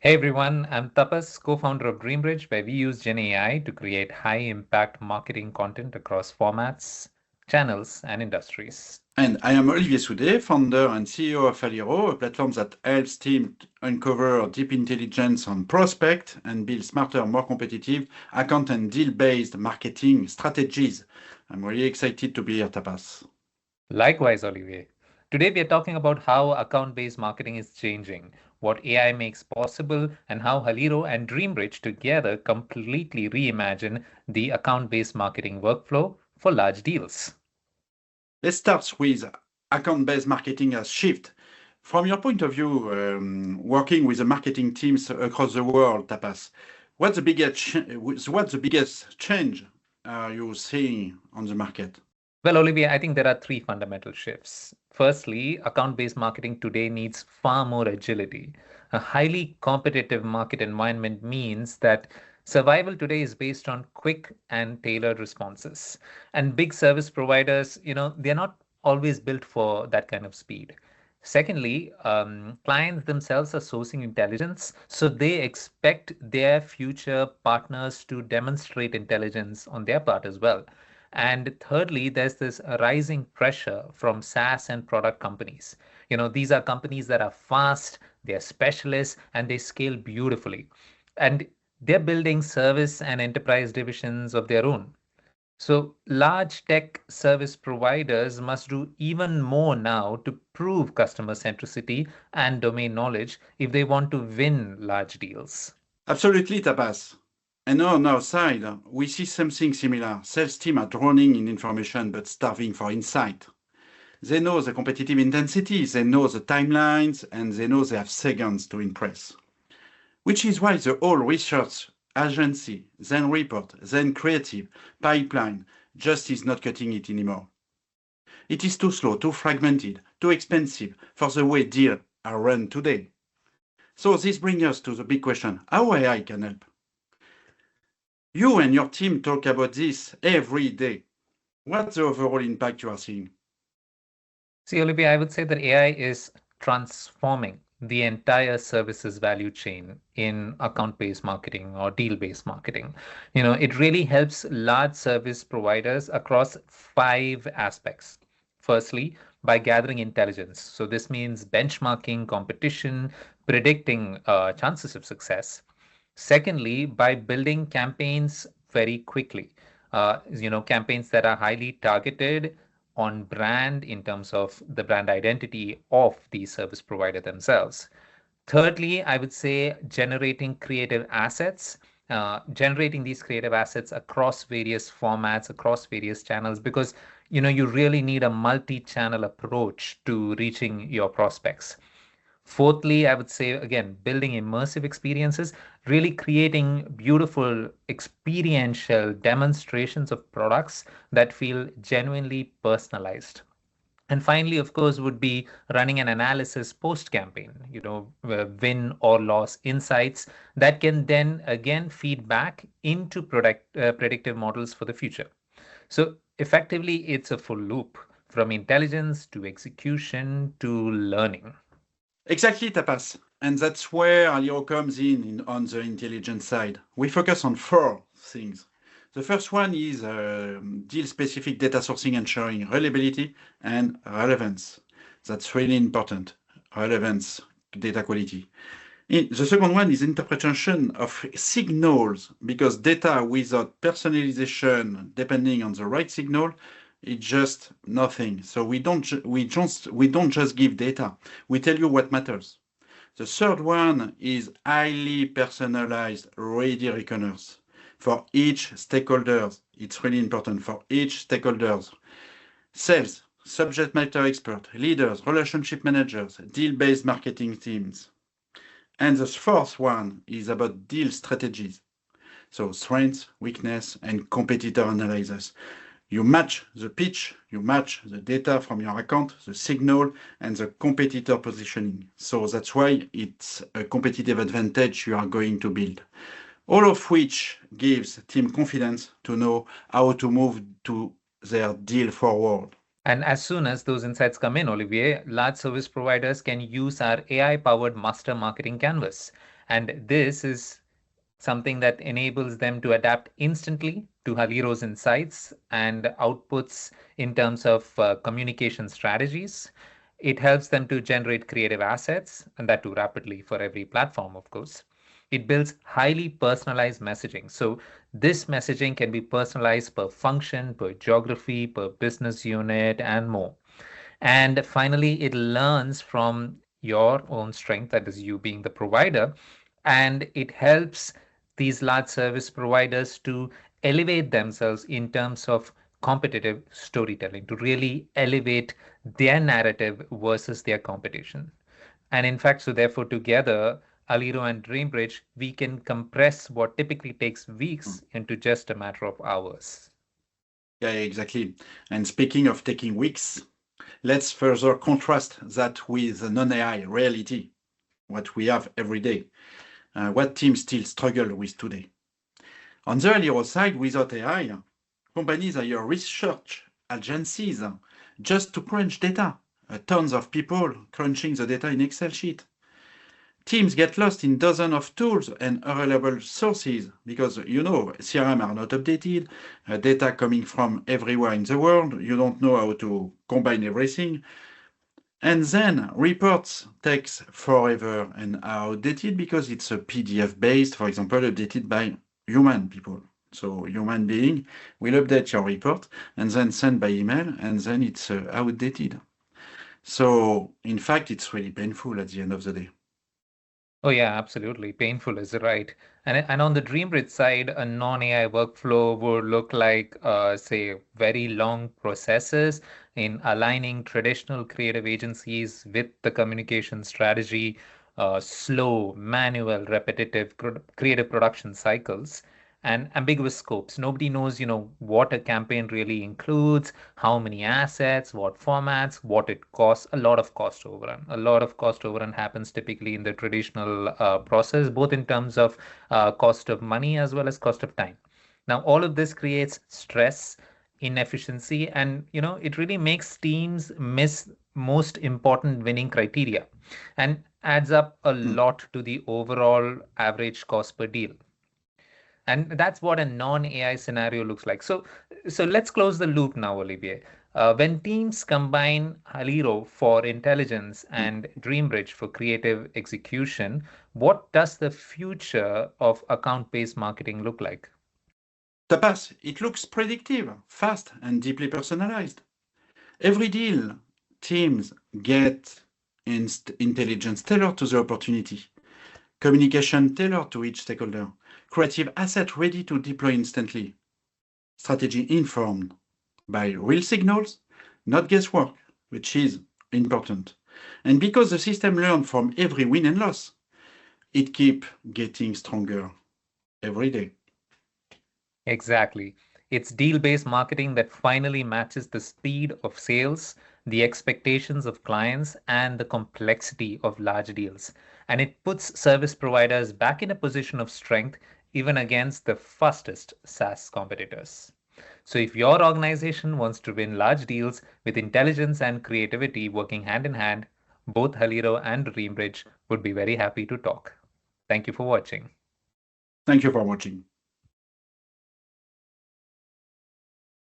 Hey everyone, I'm Tapas, co-founder of Dreambridge, where we use Gen AI to create high-impact marketing content across formats, channels, and industries. And I am Olivier Soudet, founder and CEO of Haliro, a platform that helps teams uncover deep intelligence on prospect and build smarter, more competitive account and deal-based marketing strategies. I'm really excited to be here, Tapas. Likewise, Olivier. Today we are talking about how account-based marketing is changing, what AI makes possible, and how Haliro and Dreambridge together completely reimagine the account-based marketing workflow for large deals. Let's start with account-based marketing as shift. From your point of view, working with the marketing teams across the world, Tapas, what's the biggest change are you seeing on the market? Well, Olivia, I think there are three fundamental shifts. Firstly, account based marketing today needs far more agility. A highly competitive market environment means that survival today is based on quick and tailored responses. And big service providers, they're not always built for that kind of speed. Secondly, clients themselves are sourcing intelligence, so they expect their future partners to demonstrate intelligence on their part as well. And thirdly, there's this rising pressure from SaaS and product companies. These are companies that are fast, they're specialists, and they scale beautifully. And they're building service and enterprise divisions of their own. So large tech service providers must do even more now to prove customer centricity and domain knowledge if they want to win large deals. Absolutely, Tapas. And on our side, we see something similar. Sales team are drowning in information but starving for insight. They know the competitive intensity, they know the timelines, and they know they have seconds to impress. Which is why the whole research agency, then report, then creative, pipeline just is not cutting it anymore. It is too slow, too fragmented, too expensive for the way deals are run today. So this brings us to the big question, how AI can help? You and your team talk about this every day. What's the overall impact you are seeing? See, Olivia, I would say that AI is transforming the entire services value chain in account-based marketing or deal-based marketing. It really helps large service providers across five aspects. Firstly, by gathering intelligence. So this means benchmarking competition, predicting chances of success. Secondly, by building campaigns very quickly. Campaigns that are highly targeted on brand in terms of the brand identity of the service provider themselves. Thirdly, I would say generating creative assets, generating these creative assets across various formats, across various channels, because you really need a multi-channel approach to reaching your prospects. Fourthly, I would say again, building immersive experiences, really creating beautiful experiential demonstrations of products that feel genuinely personalized. And finally, of course, would be running an analysis post campaign, win or loss insights that can then again feed back into predictive models for the future. So effectively, it's a full loop from intelligence to execution to learning. Exactly, Tapas. And that's where Aliro comes in on the intelligence side. We focus on four things. The first one is deal-specific data sourcing ensuring reliability and relevance. That's really important. Relevance, data quality. The second one is interpretation of signals, because data without personalization, depending on the right signal, it's just nothing. So we don't just give data. We tell you what matters. The third one is highly personalized ready reckoners for each stakeholder. It's really important for each stakeholders. Sales, subject matter expert, leaders, relationship managers, deal-based marketing teams. And the fourth one is about deal strategies. So strengths, weakness, and competitor analysis. You match the pitch, you match the data from your account, the signal, and the competitor positioning. So that's why it's a competitive advantage you are going to build. All of which gives team confidence to know how to move to their deal forward. And as soon as those insights come in, Olivier, large service providers can use our AI powered master marketing canvas. And this is something that enables them to adapt instantly to Haliro's insights and outputs in terms of communication strategies. It helps them to generate creative assets, and that too rapidly for every platform, of course. It builds highly personalized messaging. So, this messaging can be personalized per function, per geography, per business unit, and more. And finally, it learns from your own strength, that is, you being the provider, and it helps these large service providers to elevate themselves in terms of competitive storytelling, to really elevate their narrative versus their competition. And in fact, so therefore, together, Aliro and Dreambridge, we can compress what typically takes Mm. weeks into just a matter of hours. Yeah, exactly. And speaking of taking weeks, let's further contrast that with the non-AI reality, what we have every day, what teams still struggle with today. On the Haliro side, without AI, companies hire research agencies just to crunch data. Tons of people crunching the data in Excel sheet. Teams get lost in dozens of tools and unreliable sources because CRM are not updated, data coming from everywhere in the world. You don't know how to combine everything. And then reports takes forever and are outdated because it's a PDF based, for example, updated by human people. So human being will update your report and then send by email, and then it's outdated. So in fact, it's really painful at the end of the day. Oh yeah, absolutely. Painful is right. And on the Dreambridge side, a non-AI workflow would look like, say, very long processes in aligning traditional creative agencies with the communication strategy, slow, manual, repetitive creative production cycles, and ambiguous scopes. Nobody knows, what a campaign really includes, how many assets, what formats, what it costs. A lot of cost overrun. A lot of cost overrun happens typically in the traditional process, both in terms of cost of money as well as cost of time. Now, all of this creates stress, inefficiency, and it really makes teams miss most important winning criteria and adds up a Hmm. lot to the overall average cost per deal. And that's what a non-AI scenario looks like. So let's close the loop now, Olivier. When teams combine Haliro for intelligence Hmm. and Dreambridge for creative execution, what does the future of account-based marketing look like? Tapas, it looks predictive, fast, and deeply personalized. Every deal, teams get intelligence tailored to the opportunity, communication tailored to each stakeholder, creative asset ready to deploy instantly, strategy informed by real signals, not guesswork, which is important. And because the system learns from every win and loss, it keeps getting stronger every day. Exactly. It's deal-based marketing that finally matches the speed of sales, the expectations of clients, and the complexity of large deals. And it puts service providers back in a position of strength, even against the fastest SaaS competitors. So, if your organization wants to win large deals with intelligence and creativity working hand in hand, both Haliro and Dreambridge would be very happy to talk. Thank you for watching. Thank you for watching.